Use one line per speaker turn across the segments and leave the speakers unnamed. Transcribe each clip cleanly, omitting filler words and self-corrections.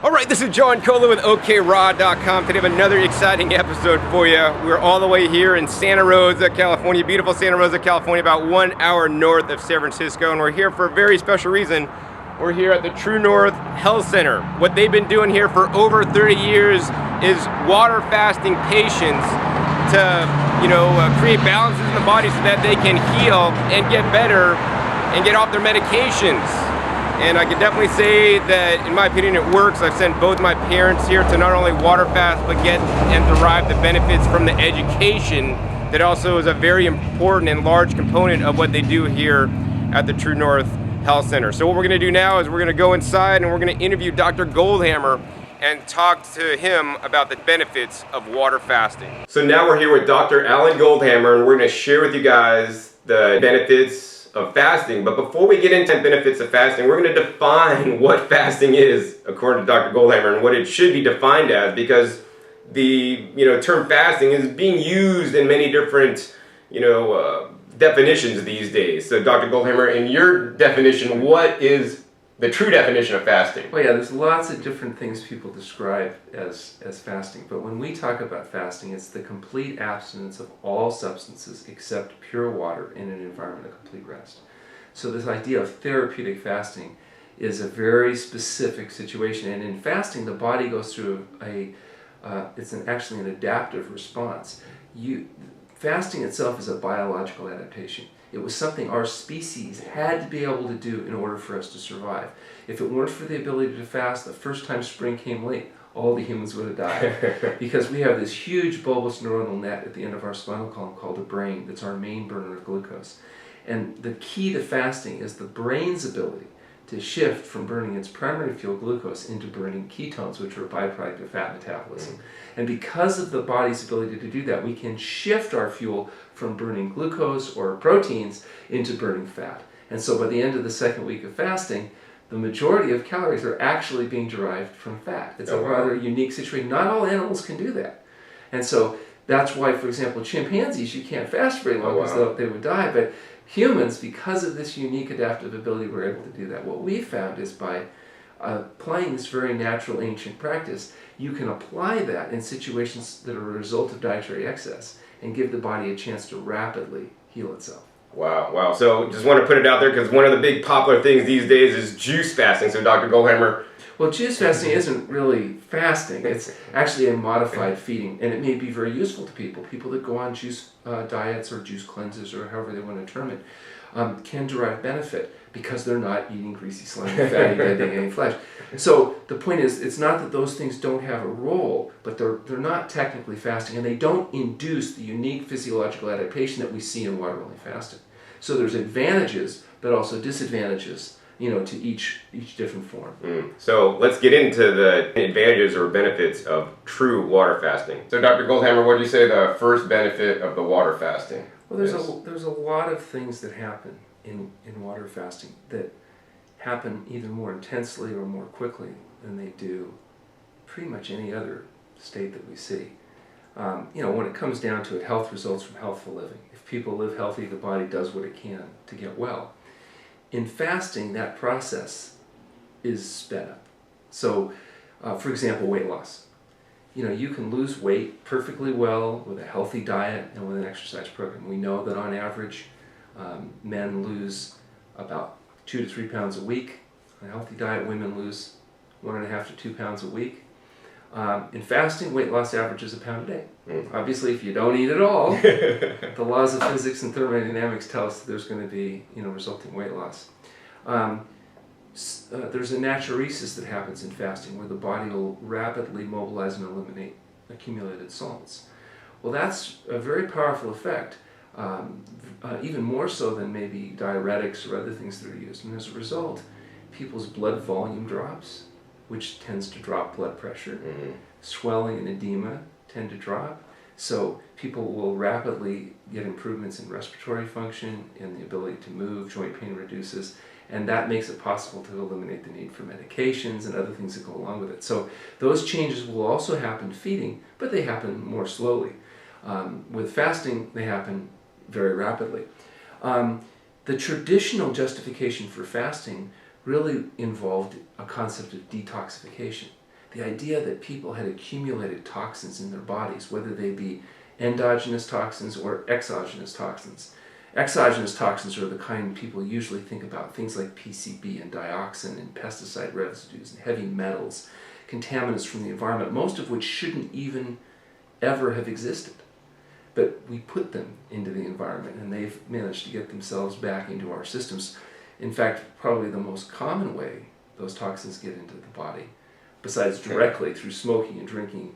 All right, this is John Cola with OKRaw.com. Today I have another exciting episode for you. We're all the way here in Santa Rosa, California, beautiful Santa Rosa, California, about 1 hour north of San Francisco, and we're here for a very special reason. We're here at the True North Health Center. What they've been doing here for over 30 years is water fasting patients to, create balances in the body so that they can heal and get better and get off their medications. And I can definitely say that, in my opinion, it works. I've sent both my parents here to not only water fast, but get and derive the benefits from the education that also is a very important and large component of what they do here at the True North Health Center. So what we're gonna do now is we're gonna go inside and we're gonna interview Dr. Goldhammer and talk to him about the benefits of water fasting. So now we're here with Dr. Alan Goldhammer, and we're gonna share with you guys the benefits of fasting. But before we get into benefits of fasting, we're going to define what fasting is according to Dr. Goldhammer and what it should be defined as, because the term fasting is being used in many different definitions these days. So Dr. Goldhammer, in your definition, what is the true definition of fasting?
Well, yeah, there's lots of different things people describe as fasting, but when we talk about fasting, it's the complete abstinence of all substances except pure water in an environment of complete rest. So this idea of therapeutic fasting is a very specific situation, and in fasting, the body goes through actually an adaptive response. Fasting itself is a biological adaptation. It was something our species had to be able to do in order for us to survive. If it weren't for the ability to fast, the first time spring came late, all the humans would have died. Because we have this huge bulbous neuronal net at the end of our spinal column called the brain that's our main burner of glucose. And the key to fasting is the brain's ability to shift from burning its primary fuel, glucose, into burning ketones, which are a byproduct of fat metabolism. And because of the body's ability to do that, we can shift our fuel from burning glucose or proteins into burning fat. And so by the end of the second week of fasting, the majority of calories are actually being derived from fat. It's a rather unique situation. Not all animals can do that. And so that's why, for example, chimpanzees, you can't fast very long because they would die. But humans, because of this unique adaptive ability, we're able to do that. What we found is by applying this very natural ancient practice, you can apply that in situations that are a result of dietary excess and give the body a chance to rapidly heal itself.
Wow. So just want to put it out there because one of the big popular things these days is juice fasting. So Dr. Goldhammer.
Well, juice fasting isn't really fasting. It's actually a modified feeding, and it may be very useful to people. People that go on juice diets or juice cleanses or however they want to term it can derive benefit because they're not eating greasy, slimy, fatty, dead flesh. So the point is, it's not that those things don't have a role, but they're not technically fasting, and they don't induce the unique physiological adaptation that we see in water-only fasting. So there's advantages, but also disadvantages, to each different form.
So let's get into the advantages or benefits of true water fasting. So Dr. Goldhammer, what do you say the first benefit of the water fasting?
Well, there's a lot of things that happen in water fasting that happen either more intensely or more quickly than they do pretty much any other state that we see. When it comes down to it, health results from healthful living. If people live healthy, the body does what it can to get well. In fasting, that process is sped up. So, for example, weight loss. You can lose weight perfectly well with a healthy diet and with an exercise program. We know that on average, men lose about 2 to 3 pounds a week. On a healthy diet, women lose 1.5 to 2 pounds a week. In fasting, weight loss averages a pound a day. Obviously, if you don't eat at all, the laws of physics and thermodynamics tell us that there's going to be, resulting weight loss. There's a natriuresis that happens in fasting where the body will rapidly mobilize and eliminate accumulated salts. Well, that's a very powerful effect, even more so than maybe diuretics or other things that are used. And as a result, people's blood volume drops, which tends to drop blood pressure. Swelling and edema tend to drop. So people will rapidly get improvements in respiratory function and the ability to move, joint pain reduces, and that makes it possible to eliminate the need for medications and other things that go along with it. So those changes will also happen feeding, but they happen more slowly. With fasting, they happen very rapidly. The traditional justification for fasting really involved a concept of detoxification. The idea that people had accumulated toxins in their bodies, whether they be endogenous toxins or exogenous toxins. Exogenous toxins are the kind people usually think about, things like PCB and dioxin and pesticide residues and heavy metals, contaminants from the environment, most of which shouldn't even ever have existed. But we put them into the environment and they've managed to get themselves back into our systems. In fact, probably the most common way those toxins get into the body, besides directly through smoking and drinking,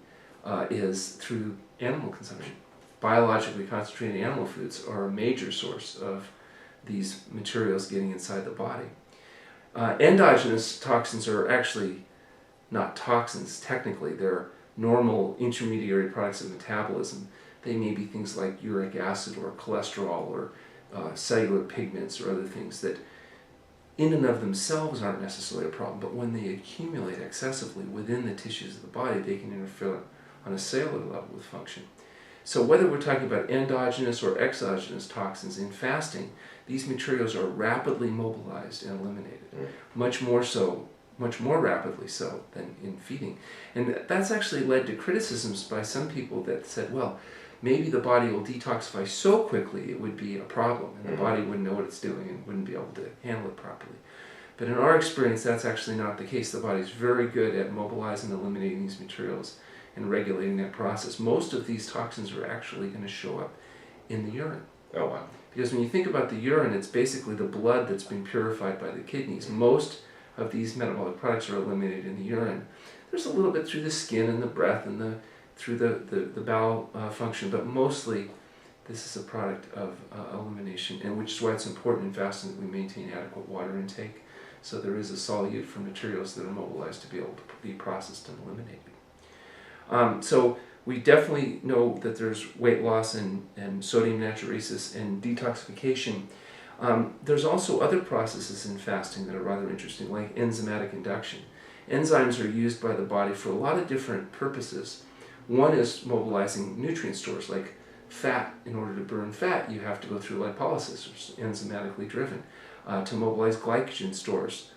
is through animal consumption. Biologically concentrated animal foods are a major source of these materials getting inside the body. Endogenous toxins are actually not toxins technically, they're normal intermediary products of metabolism. They may be things like uric acid or cholesterol or cellular pigments or other things that in and of themselves aren't necessarily a problem, but when they accumulate excessively within the tissues of the body, they can interfere on a cellular level with function. So whether we're talking about endogenous or exogenous toxins in fasting, these materials are rapidly mobilized and eliminated, much more rapidly so than in feeding. And that's actually led to criticisms by some people that said, well, maybe the body will detoxify so quickly it would be a problem, and the body wouldn't know what it's doing and wouldn't be able to handle it properly. But in our experience, that's actually not the case. The body's very good at mobilizing and eliminating these materials and regulating that process. Most of these toxins are actually going to show up in the urine.
Oh, wow.
Because when you think about the urine, it's basically the blood that's been purified by the kidneys. Most of these metabolic products are eliminated in the urine. There's a little bit through the skin and the breath and through the bowel function, but mostly this is a product of elimination, and which is why it's important in fasting that we maintain adequate water intake, so there is a solute for materials that are mobilized to be able to be processed and eliminated. So we definitely know that there's weight loss and sodium natriuresis and detoxification. There's also other processes in fasting that are rather interesting, like enzymatic induction. Enzymes are used by the body for a lot of different purposes. One is mobilizing nutrient stores, like fat. In order to burn fat, you have to go through lipolysis, which is enzymatically driven. To mobilize glycogen stores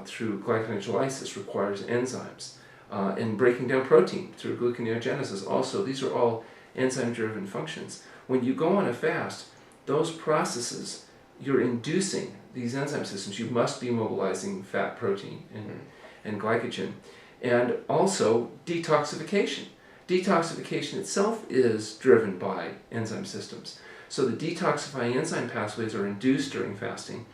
through glyconeogenesis requires enzymes. And breaking down protein through gluconeogenesis also, these are all enzyme-driven functions. When you go on a fast, those processes, you're inducing these enzyme systems. You must be mobilizing fat, protein, and glycogen. And also detoxification. Detoxification itself is driven by enzyme systems. So the detoxifying enzyme pathways are induced during fasting.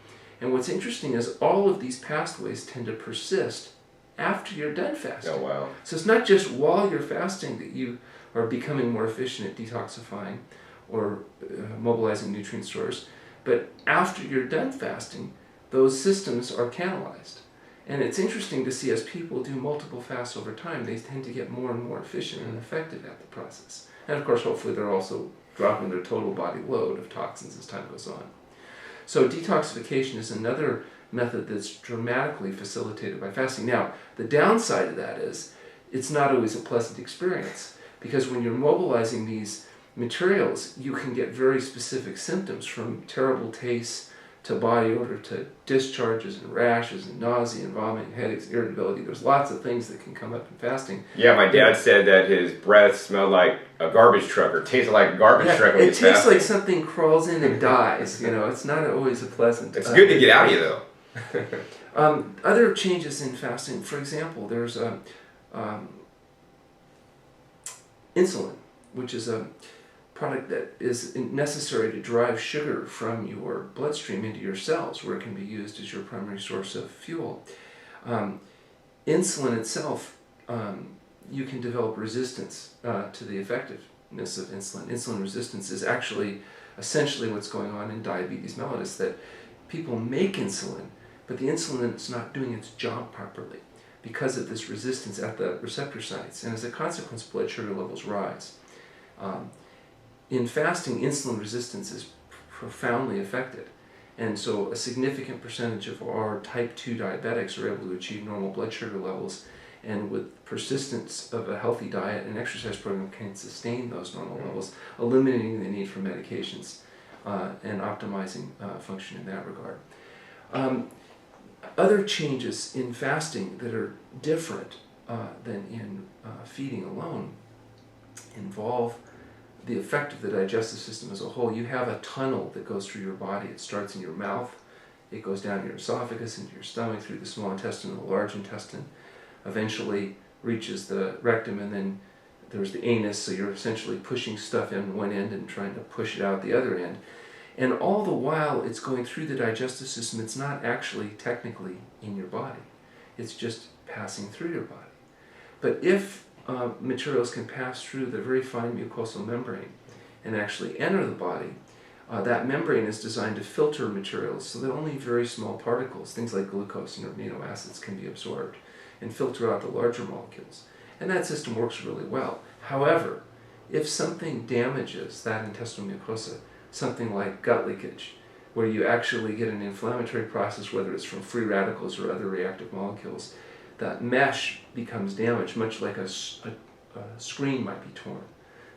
And what's interesting is all of these pathways tend to persist after you're done fasting.
Oh, wow.
So it's not just while you're fasting that you are becoming more efficient at detoxifying or mobilizing nutrient stores, but after you're done fasting, those systems are catalyzed. And it's interesting to see as people do multiple fasts over time, they tend to get more and more efficient and effective at the process. And of course, hopefully they're also dropping their total body load of toxins as time goes on. So detoxification is another method that's dramatically facilitated by fasting. Now, the downside of that is it's not always a pleasant experience, because when you're mobilizing these materials, you can get very specific symptoms, from terrible tastes to body odor to discharges and rashes and nausea and vomiting, headaches, irritability. There's lots of things that can come up in fasting.
Yeah, my dad said that his breath smelled like a garbage truck, or tasted like a garbage truck when
it
he's
tastes
fasting.
like something crawls in and dies. You know, it's not always a pleasant.
It's good to get out of you, though.
Other changes in fasting, for example, there's insulin, which is a product that is necessary to drive sugar from your bloodstream into your cells, where it can be used as your primary source of fuel. Insulin itself, you can develop resistance to the effectiveness of insulin. Insulin resistance is actually essentially what's going on in diabetes mellitus, that people make insulin, but the insulin is not doing its job properly because of this resistance at the receptor sites, and as a consequence, blood sugar levels rise. In fasting, insulin resistance is profoundly affected, and so a significant percentage of our type 2 diabetics are able to achieve normal blood sugar levels, and with persistence of a healthy diet and exercise program can sustain those normal levels, eliminating the need for medications. and optimizing function in that regard. Other changes in fasting that are different than in feeding alone involve the effect of the digestive system as a whole. You have a tunnel that goes through your body. It starts in your mouth, it goes down your esophagus, into your stomach, through the small intestine, the large intestine, eventually reaches the rectum, and then there's the anus, so you're essentially pushing stuff in one end and trying to push it out the other end. And all the while it's going through the digestive system, it's not actually technically in your body. It's just passing through your body. But if materials can pass through the very fine mucosal membrane and actually enter the body, that membrane is designed to filter materials so that only very small particles, things like glucose and amino acids, can be absorbed and filter out the larger molecules. And that system works really well. However, if something damages that intestinal mucosa, something like gut leakage, where you actually get an inflammatory process, whether it's from free radicals or other reactive molecules, that mesh becomes damaged, much like a screen might be torn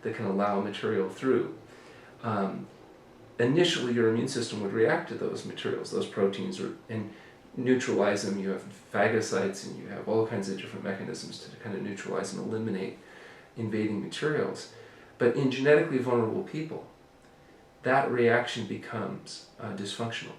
that can allow material through. Initially, your immune system would react to those materials, those proteins, and neutralize them. You have phagocytes and you have all kinds of different mechanisms to kind of neutralize and eliminate invading materials. But in genetically vulnerable people, that reaction becomes dysfunctional.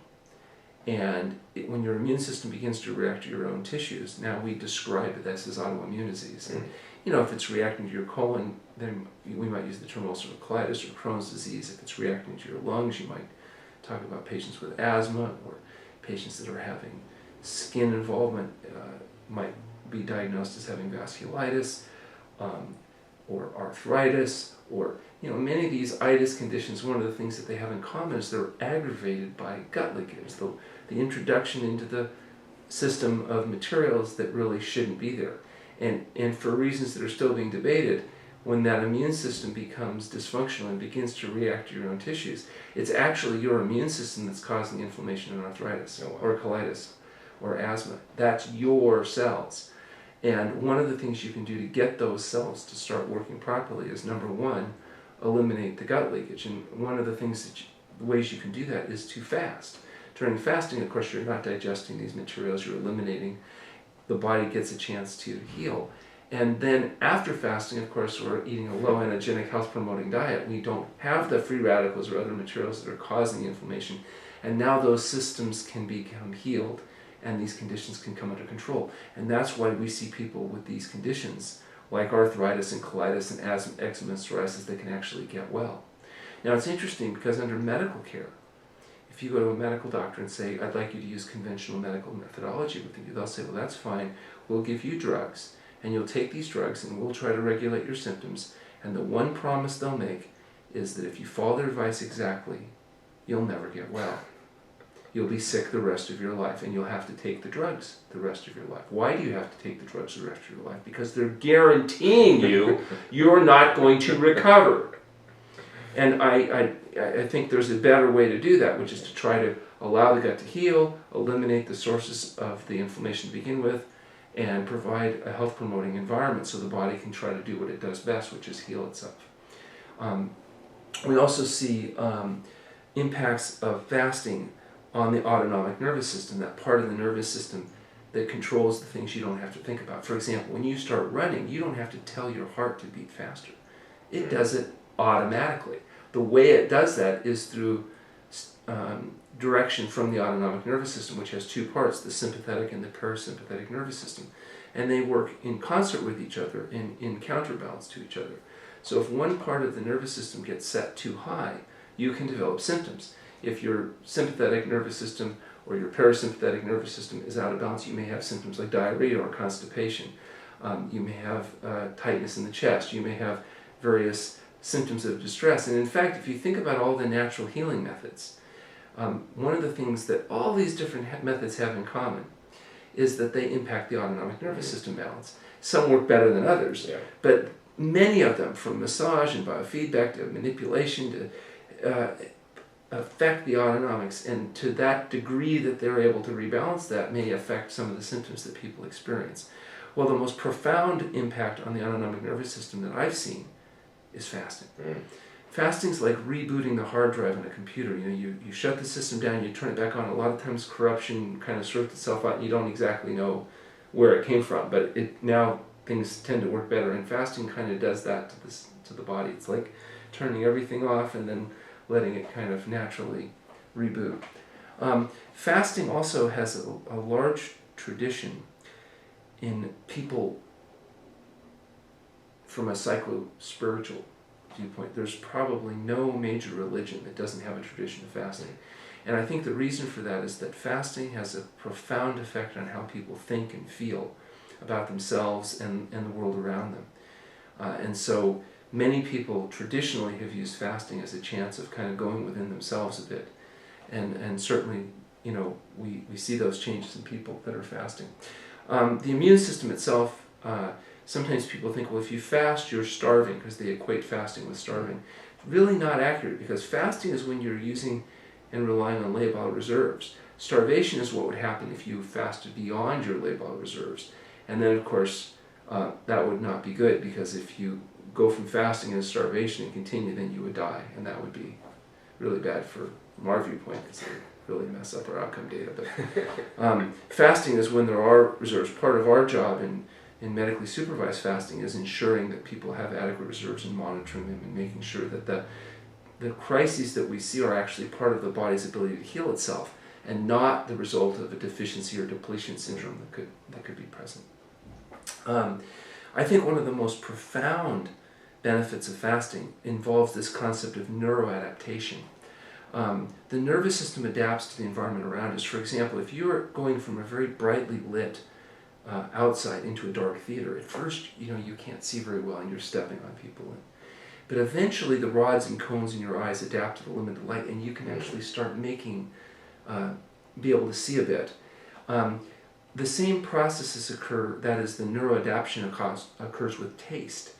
And when your immune system begins to react to your own tissues, now we describe it as autoimmune disease. And if it's reacting to your colon, then we might use the term ulcerative colitis or Crohn's disease. If it's reacting to your lungs, you might talk about patients with asthma, or patients that are having skin involvement might be diagnosed as having vasculitis, or arthritis, or many of these itis conditions. One of the things that they have in common is they're aggravated by gut leakage, the introduction into the system of materials that really shouldn't be there. And for reasons that are still being debated, when that immune system becomes dysfunctional and begins to react to your own tissues, it's actually your immune system that's causing inflammation and arthritis, or colitis, or asthma. That's your cells. And one of the things you can do to get those cells to start working properly is, number one, eliminate the gut leakage. And one of the ways you can do that is to fast. During fasting, of course, you're not digesting these materials, you're eliminating. The body gets a chance to heal. And then after fasting, of course, we're eating a low energenic, health promoting diet. We don't have the free radicals or other materials that are causing the inflammation. And now those systems can become healed, and these conditions can come under control. And that's why we see people with these conditions, like arthritis and colitis and asthma, eczema, and psoriasis, they can actually get well. Now it's interesting because under medical care, if you go to a medical doctor and say, I'd like you to use conventional medical methodology with you, they'll say, well, that's fine. We'll give you drugs, and you'll take these drugs, and we'll try to regulate your symptoms. And the one promise they'll make is that if you follow their advice exactly, you'll never get well. You'll be sick the rest of your life, and you'll have to take the drugs the rest of your life. Why do you have to take the drugs the rest of your life? Because they're guaranteeing you you're not going to recover. And I think there's a better way to do that, which is to try to allow the gut to heal, eliminate the sources of the inflammation to begin with, and provide a health-promoting environment so the body can try to do what it does best, which is heal itself. We also see impacts of fasting on the autonomic nervous system, that part of the nervous system that controls the things you don't have to think about. For example, when you start running, you don't have to tell your heart to beat faster. It does it automatically. The way it does that is through direction from the autonomic nervous system, which has two parts, the sympathetic and the parasympathetic nervous system. And they work in concert with each other, in counterbalance to each other. So if one part of the nervous system gets set too high, you can develop symptoms. If your sympathetic nervous system or your parasympathetic nervous system is out of balance, you may have symptoms like diarrhea or constipation. You may have tightness in the chest. You may have various symptoms of distress. And in fact, if you think about all the natural healing methods, one of the things that all these different methods have in common is that they impact the autonomic nervous system balance. Some work better than others, but many of them, from massage and biofeedback to manipulation, to affect the autonomics, and to that degree that they're able to rebalance that may affect some of the symptoms that people experience. Well, the most profound impact on the autonomic nervous system that I've seen is fasting. Fasting's like rebooting the hard drive in a computer. You shut the system down, you turn it back on. A lot of times corruption kind of sorts itself out and you don't exactly know where it came from, but now things tend to work better, and fasting kind of does that to the body. It's like turning everything off and then letting it kind of naturally reboot. Fasting also has a large tradition in people from a psycho-spiritual viewpoint. There's probably no major religion that doesn't have a tradition of fasting. And I think the reason for that is that fasting has a profound effect on how people think and feel about themselves and the world around them. And so many people traditionally have used fasting as a chance of kind of going within themselves a bit. And certainly, we see those changes in people that are fasting. The immune system itself, sometimes people think, well, if you fast, you're starving, because they equate fasting with starving. Really not accurate, because fasting is when you're using and relying on labile reserves. Starvation is what would happen if you fasted beyond your labile reserves. And then, of course, that would not be good, because if you go from fasting into starvation and continue, then you would die, and that would be really bad from our viewpoint, because it would really mess up our outcome data. But fasting is when there are reserves. Part of our job in medically supervised fasting is ensuring that people have adequate reserves and monitoring them and making sure that the crises that we see are actually part of the body's ability to heal itself and not the result of a deficiency or depletion syndrome that could be present. I think one of the most profound benefits of fasting involves this concept of neuroadaptation. The nervous system adapts to the environment around us. For example, if you're going from a very brightly lit outside into a dark theater, at first, you can't see very well and you're stepping on people. But eventually the rods and cones in your eyes adapt to the limited light and you can actually start be able to see a bit. The same processes occur, that is, the neuroadaptation occurs with taste.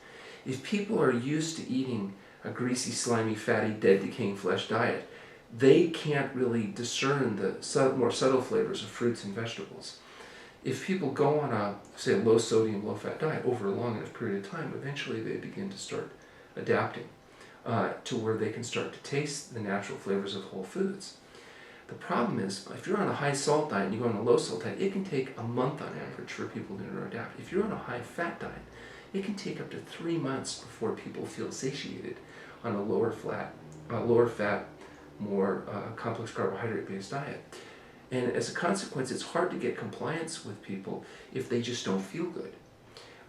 If people are used to eating a greasy, slimy, fatty, dead, decaying flesh diet, they can't really discern the more subtle flavors of fruits and vegetables. If people go on a low sodium, low fat diet over a long enough period of time, eventually they begin to start adapting to where they can start to taste the natural flavors of whole foods. The problem is, if you're on a high salt diet and you go on a low salt diet, it can take a month on average for people to neuroadapt. If you're on a high fat diet, it can take up to 3 months before people feel satiated on a lower fat, more complex carbohydrate-based diet. And as a consequence, it's hard to get compliance with people if they just don't feel good,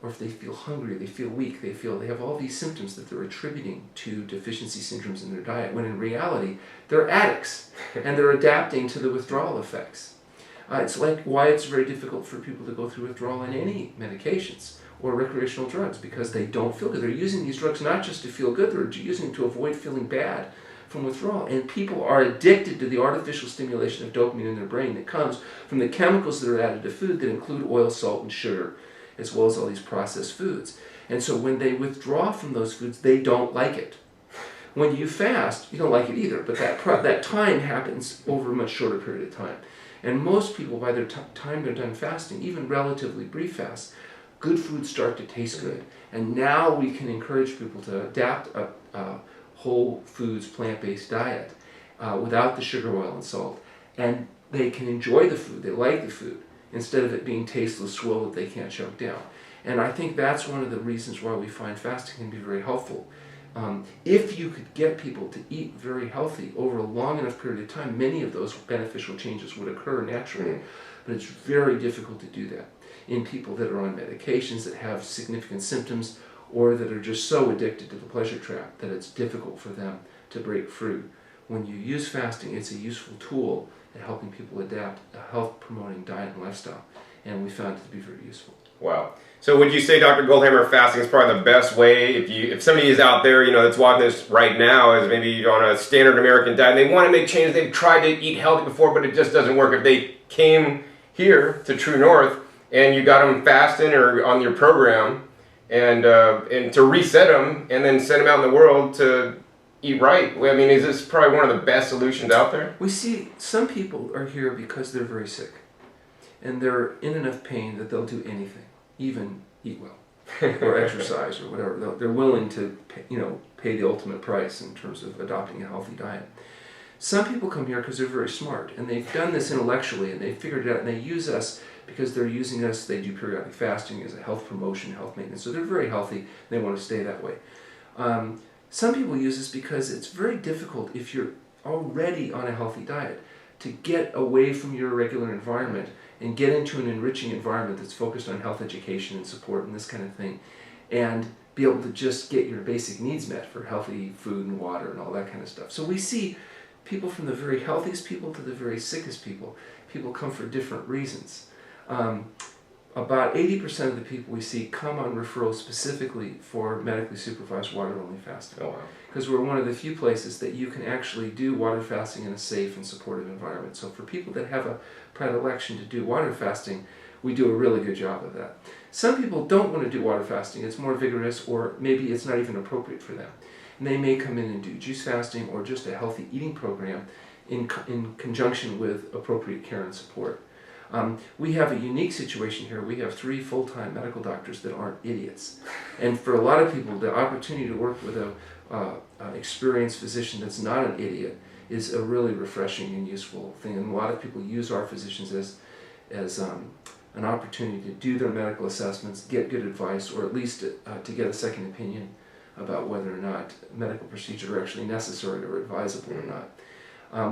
or if they feel hungry, they feel weak, they have all these symptoms that they're attributing to deficiency syndromes in their diet, when in reality, they're addicts, and they're adapting to the withdrawal effects. It's like why it's very difficult for people to go through withdrawal in any medications or recreational drugs, because they don't feel good. They're using these drugs not just to feel good, they're using them to avoid feeling bad from withdrawal. And people are addicted to the artificial stimulation of dopamine in their brain that comes from the chemicals that are added to food that include oil, salt, and sugar, as well as all these processed foods. And so when they withdraw from those foods, they don't like it. When you fast, you don't like it either, but that time happens over a much shorter period of time. And most people, by the time they're done fasting, even relatively brief fasts, good foods start to taste good. And now we can encourage people to adapt a whole foods, plant-based diet without the sugar, oil, and salt. And they can enjoy the food, they like the food, instead of it being tasteless swill that they can't choke down. And I think that's one of the reasons why we find fasting can be very helpful. If you could get people to eat very healthy over a long enough period of time, many of those beneficial changes would occur naturally. But it's very difficult to do that in people that are on medications, that have significant symptoms, or that are just so addicted to the pleasure trap that it's difficult for them to break free. When you use fasting, it's a useful tool in helping people adapt a health-promoting diet and lifestyle, and we found it to be very useful.
Wow. So would you say, Dr. Goldhammer, fasting is probably the best way, if somebody is out there, that's watching this right now, is maybe on a standard American diet, and they want to make changes, they've tried to eat healthy before, but it just doesn't work. If they came here to True North and you got them fasting or on your program, and to reset them and then send them out in the world to eat right. I mean, is this probably one of the best solutions out there?
We see some people are here because they're very sick, and they're in enough pain that they'll do anything, even eat well, or exercise, or whatever. They're willing to, pay pay the ultimate price in terms of adopting a healthy diet. Some people come here because they're very smart, and they've done this intellectually, and they've figured it out, and they use us because they're using us. They do periodic fasting as a health promotion, health maintenance, so they're very healthy, and they want to stay that way. Some people use this because it's very difficult if you're already on a healthy diet to get away from your regular environment and get into an enriching environment that's focused on health education and support and this kind of thing, and be able to just get your basic needs met for healthy food and water and all that kind of stuff. So we see people from the very healthiest people to the very sickest people. People come for different reasons. About 80% of the people we see come on referral specifically for medically supervised water-only fasting.
Oh, wow.
Because we're one of the few places that you can actually do water fasting in a safe and supportive environment. So for people that have a predilection to do water fasting, we do a really good job of that. Some people don't want to do water fasting. It's more vigorous, or maybe it's not even appropriate for them. And they may come in and do juice fasting or just a healthy eating program in conjunction with appropriate care and support. We have a unique situation here. We have 3 full-time medical doctors that aren't idiots. And for a lot of people, the opportunity to work with an experienced physician that's not an idiot is a really refreshing and useful thing. And a lot of people use our physicians as an opportunity to do their medical assessments, get good advice, or at least to get a second opinion about whether or not medical procedures are actually necessary or advisable or not.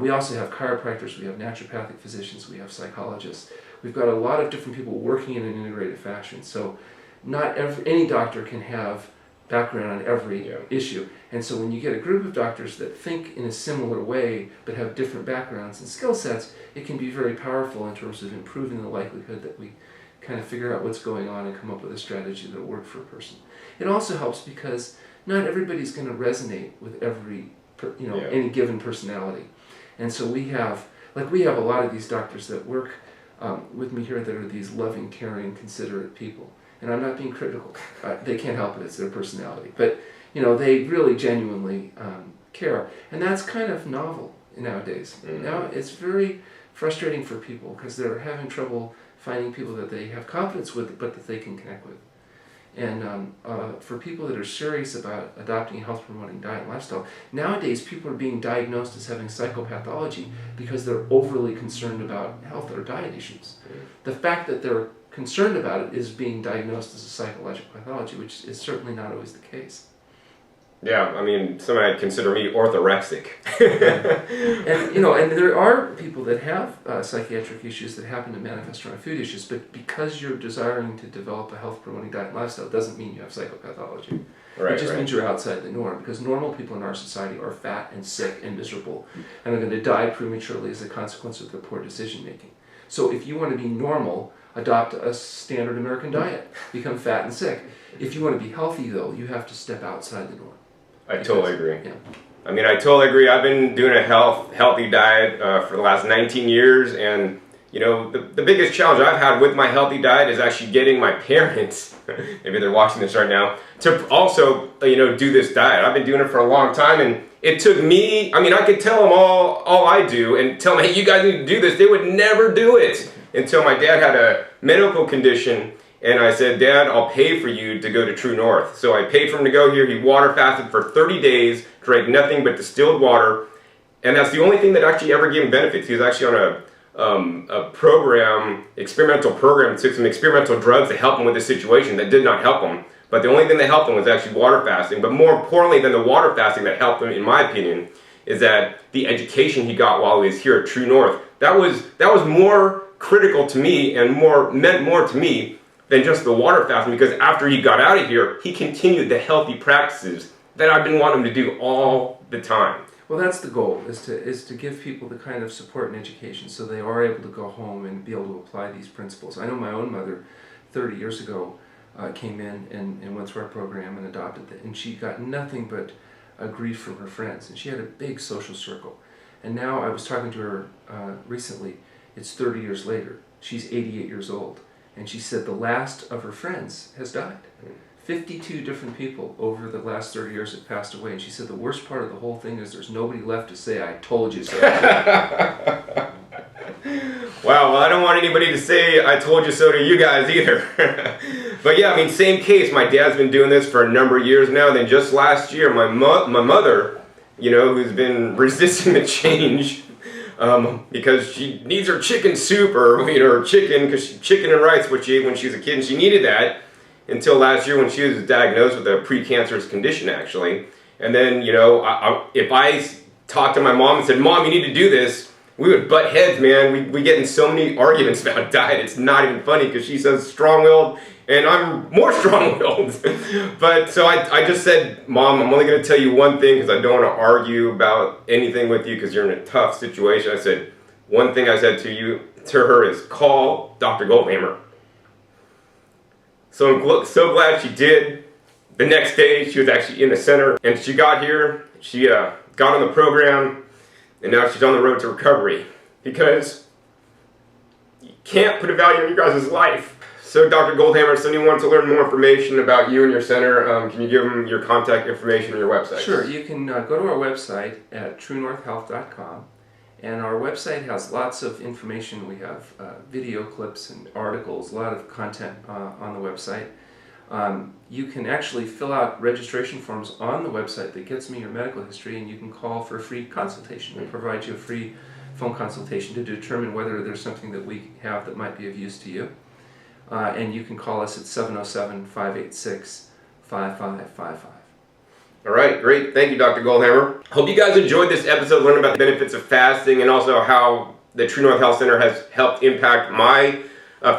We also have chiropractors, we have naturopathic physicians, we have psychologists. We've got a lot of different people working in an integrated fashion. So not any doctor can have background on every issue. And so when you get a group of doctors that think in a similar way but have different backgrounds and skill sets, it can be very powerful in terms of improving the likelihood that we kind of figure out what's going on and come up with a strategy that will work for a person. It also helps because not everybody's going to resonate with any given personality. And so we have a lot of these doctors that work with me here that are these loving, caring, considerate people. And I'm not being critical. They can't help it. It's their personality. But, they really genuinely care. And that's kind of novel nowadays. Mm-hmm. Now it's very frustrating for people because they're having trouble finding people that they have confidence with but that they can connect with. And for people that are serious about adopting a health-promoting diet and lifestyle, nowadays people are being diagnosed as having psychopathology because they're overly concerned about health or diet issues. The fact that they're concerned about it is being diagnosed as a psychological pathology, which is certainly not always the case.
Yeah, I mean, some might consider me orthorexic.
And there are people that have psychiatric issues that happen to manifest around food issues, but because you're desiring to develop a health-promoting diet and lifestyle doesn't mean you have psychopathology. It just means you're outside the norm, because normal people in our society are fat and sick and miserable and are going to die prematurely as a consequence of their poor decision-making. So if you want to be normal, adopt a standard American diet, become fat and sick. If you want to be healthy, though, you have to step outside the norm.
I totally agree.
Yeah.
I mean, I totally agree. I've been doing a healthy diet for the last 19 years, and the biggest challenge I've had with my healthy diet is actually getting my parents, maybe they're watching this right now, to also do this diet. I've been doing it for a long time, and it took me. I mean, I could tell them all I do, and tell them, hey, you guys need to do this. They would never do it until my dad had a medical condition. And I said, Dad, I'll pay for you to go to True North. So I paid for him to go here. He water fasted for 30 days, drank nothing but distilled water. And that's the only thing that actually ever gave him benefits. He was actually on a experimental program, took some experimental drugs to help him with the situation that did not help him. But the only thing that helped him was actually water fasting. But more importantly than the water fasting that helped him, in my opinion, is that the education he got while he was here at True North, that was more critical to me and meant more to me than just the water fasting, because after he got out of here, he continued the healthy practices that I've been wanting him to do all the time.
Well, that's the goal, is to give people the kind of support and education so they are able to go home and be able to apply these principles. I know my own mother, 30 years ago, came in and went through our program and adopted it, and she got nothing but grief from her friends, and she had a big social circle. And now I was talking to her recently. It's 30 years later. She's 88 years old. And she said the last of her friends has died. 52 different people over the last 30 years have passed away. And she said the worst part of the whole thing is there's nobody left to say, I told you so.
Wow, well, I don't want anybody to say I told you so to you guys either. But yeah, I mean, same case. My dad's been doing this for a number of years now. And then just last year, my mother, you know, who's been resisting the change because she needs her chicken soup or, you know, her chicken, because chicken and rice, what she ate when she was a kid, and she needed that until last year when she was diagnosed with a precancerous condition, actually. And then, you know, if I talked to my mom and said, Mom, you need to do this, we would butt heads, man. We get in so many arguments about diet. It's not even funny because she's so strong-willed and I'm more strong-willed. But so I just said, Mom, I'm only going to tell you one thing because I don't want to argue about anything with you because you're in a tough situation. I said, one thing I said to her is call Dr. Goldhammer. So I'm so glad she did. The next day, she was actually in the center and she got here. She got on the program. And now she's on the road to recovery because you can't put a value on your guys' life. So Dr. Goldhammer, if anyone wants to learn more information about you and your center, can you give them your contact information and your website?
Sure, you can go to our website at truenorthhealth.com, and our website has lots of information. We have video clips and articles, a lot of content on the website. You can actually fill out registration forms on the website that gets me your medical history, and you can call for a free consultation. We provide you a free phone consultation to determine whether there's something that we have that might be of use to you. And you can call us at 707-586-5555.
All right, great. Thank you, Dr. Goldhammer. Hope you guys enjoyed this episode, learning about the benefits of fasting and also how the True North Health Center has helped impact my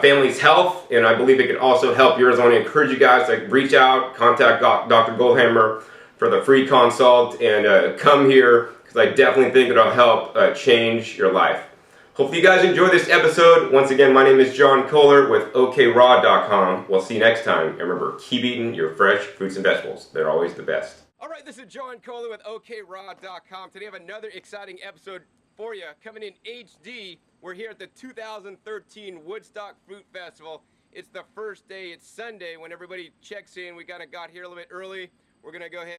family's health, and I believe it could also help yours. I want to encourage you guys to reach out, contact Dr. Goldhammer for the free consult, and come here because I definitely think it'll help change your life. Hopefully you guys enjoyed this episode. Once again, my name is John Kohler with OKRaw.com. We'll see you next time, and remember, keep eating your fresh fruits and vegetables. They're always the best. All right, this is John Kohler with OKRaw.com. Today I have another exciting episode for you, coming in HD. We're here at the 2013 Woodstock Fruit Festival. It's the first day, it's Sunday when everybody checks in. We kind of got here a little bit early. We're gonna go ahead